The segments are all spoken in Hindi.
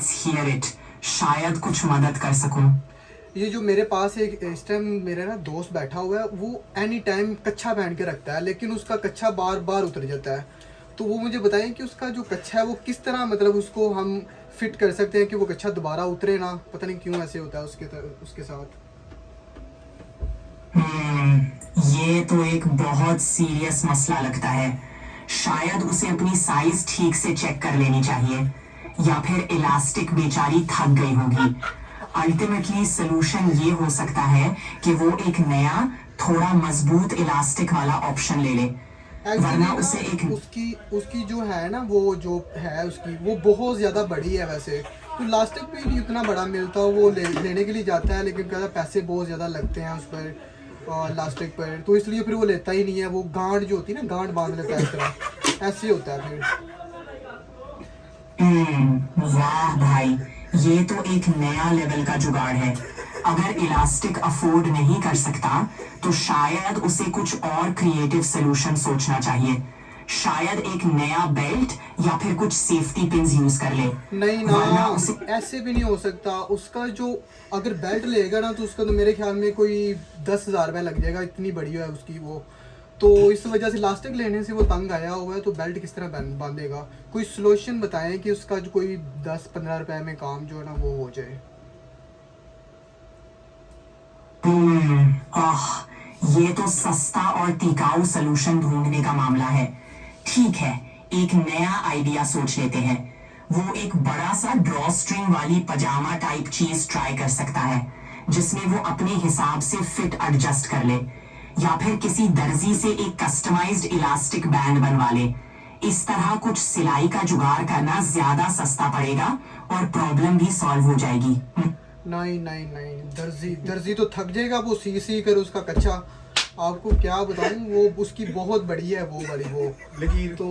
लेट्स हियर इट, शायद कुछ मदद कर सकूं। ये जो मेरे पास एक इस टाइम मेरा ना दोस्त बैठा हुआ है, वो एनी टाइम कच्छा पहन के रखता है, लेकिन उसका कच्छा बार बार उतर जाता है। तो वो मुझे बताएं कि उसका जो कच्छा है वो किस तरह मतलब उसको हम फिट कर सकते हैं कि वो कच्छा दोबारा उतरे ना। पता नहीं क्यों ऐसे होता है उसके साथ। ये तो एक बहुत सीरियस मसला लगता है। शायद उसे अपनी साइज ठीक से चेक कर लेनी चाहिए, या फिर इलास्टिक बेचारी थक गई होगी। अल्टीमेटली सोल्यूशन ये हो सकता है कि वो एक नया थोड़ा मजबूत इलास्टिक वाला ऑप्शन ले ले, वरना उसे एक उसकी जो है ना, वो जो है उसकी वो बहुत ज़्यादा बड़ी है। वैसे तो लास्टिक भी नहीं उतना बड़ा मिलता, वो लेने के लिए जाता है, लेकिन कहता पैसे बहुत ज़्यादा लगते हैं उस पर लास्टिक पर, तो इसलिए फिर वो लेता ही नहीं है। वो गांड जो होती है ना, गांड बांध लेता है इस तरह, ऐसे ही होता है फिर। वाह भाई, ये तो एक नया लेवल का जुगाड़ है। अगर इलास्टिक अफोर्ड नहीं कर सकता तो शायद उसे कुछ और क्रिएटिव सोल्यूशन सोचना चाहिए। शायद एक नया बेल्ट या फिर कुछ सेफ्टी पिन्स यूज कर ले। नहीं ना, ऐसे भी नहीं हो सकता। उसका जो अगर बेल्ट लेगा ना, तो उसका तो मेरे ख्याल में कोई 10,000 रुपये लग जाएगा, इतनी बड़ी है उसकी वो। तो इस वजह से लास्टिक लेने से वो तंग आया हुआ है, तो बेल्ट किस तरह बांधेगा। कोई सोल्यूशन बताएं कि उसका जो कोई 10-15 रुपए में काम जो है ना वो हो जाए। ये तो सस्ता और टिकाऊ सोल्यूशन ढूंढने का मामला है। ठीक है, एक नया आइडिया सोच लेते हैं। वो एक बड़ा सा ड्रॉ स्ट्रिंग वाली पजामा टाइप चीज ट्राई कर सकता है, जिसमें वो अपने हिसाब से फिट एडजस्ट कर ले, या फिर किसी दर्जी से एक कस्टमाइज्ड इलास्टिक बैंड बनवा ले। इस तरह कुछ सिलाई का जुगाड़ करना ज्यादा सस्ता पड़ेगा और प्रॉब्लम भी सॉल्व हो जाएगी। नहीं, दर्जी तो थक जाएगा वो सी कर उसका कच्चा। आपको क्या बताऊं, वो उसकी बहुत बड़ी है वो वाली वो। लेकिन तो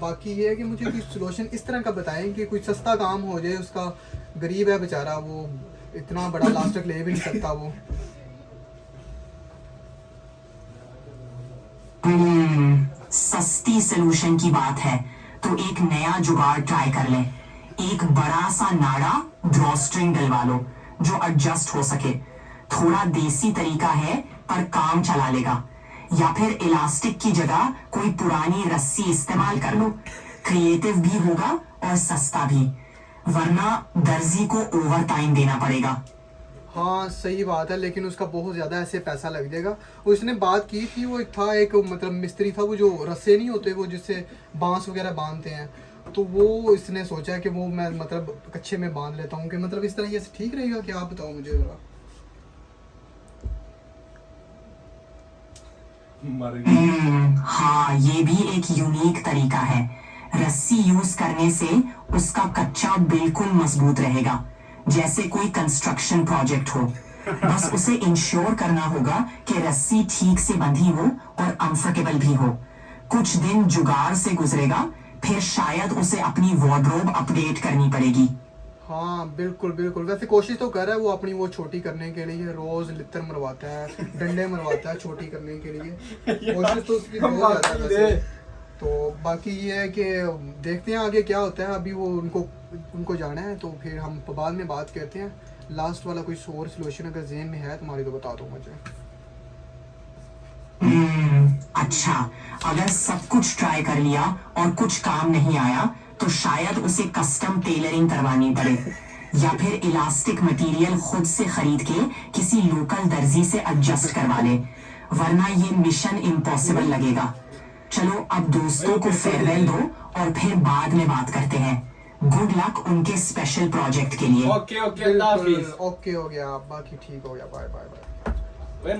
बाकी ये है कि मुझे कोई सोल्यूशन इस तरह का बताएं कि कोई सस्ता काम हो जाए। उसका गरीब है बेचारा, वो इतना बड़ा लास्टिक ले भी नहीं सकता वो। सस्ती सोल्यूशन की बात है तो एक नया जुगाड़ ट्राई कर ले। एक बड़ा सा नाड़ा ड्रॉ स्ट्रिंग डलवा लो जो एडजस्ट हो सके। थोड़ा देसी तरीका है पर काम चला लेगा। या फिर इलास्टिक की जगह कोई पुरानी रस्सी इस्तेमाल कर लो। क्रिएटिव भी होगा और सस्ता भी, वरना दर्जी को ओवर टाइम देना पड़ेगा। हाँ सही बात है, लेकिन उसका बहुत ज़्यादा ऐसे पैसा लग जाएगा। उसने बात की थी, वो एक मतलब मिस्त्री था, वो जो रस्से नहीं होते वो जिससे बांस वगैरह बांधते हैं, तो वो इसने सोचा कि वो मैं मतलब कच्चे में बांध लेता हूँ कि मतलब इस तरह ये ठीक रहेगा क्या। आप बताओ मुझे ज़रा। हाँ, ये भी एक यूनिक तरीका है। रस्सी यूज करने से उसका कच्चा बिल्कुल मजबूत रहेगा, जैसे कोई कंस्ट्रक्शन प्रोजेक्ट हो। बस उसे इंश्योर करना होगा कि रस्सी ठीक से बंधी हो और कंफर्टेबल भी हो। कुछ दिन जुगाड़ से गुजरेगा, फिर शायद उसे अपनी वार्डरोब अपडेट करनी पड़ेगी। हाँ बिल्कुल। वैसे कोशिश तो कर रहा है वो अपनी वो छोटी करने के लिए, रोज लित्तर मरवाता है, डंडे मरवाता है छोटी करने के लिए। कोशिश तो उसकी बहुत ज़्यादा है। तो बाकी ये है कि देखते हैं आगे क्या होता है। अभी वो उनको जाना है, तो फिर हम बाद में बात करते हैं। लास्ट वाला कोई और सोल्यूशन अगर ज़हन में है तुम्हारी तो बता दो मुझे। अच्छा, अगर सब कुछ ट्राई कर लिया और कुछ काम नहीं आया तो शायद उसे कस्टम टेलरिंग करवानी पड़े, या फिर इलास्टिक मटेरियल खुद से खरीद के किसी लोकल दर्जी से एडजस्ट करवा ले, वरना ये मिशन इम्पॉसिबल लगेगा। चलो अब दोस्तों को फेयरवेल दो और फिर बाद में बात करते हैं। गुड लक उनके स्पेशल प्रोजेक्ट के लिए। ओके हो गया, बाकी ठीक हो गया। बाय।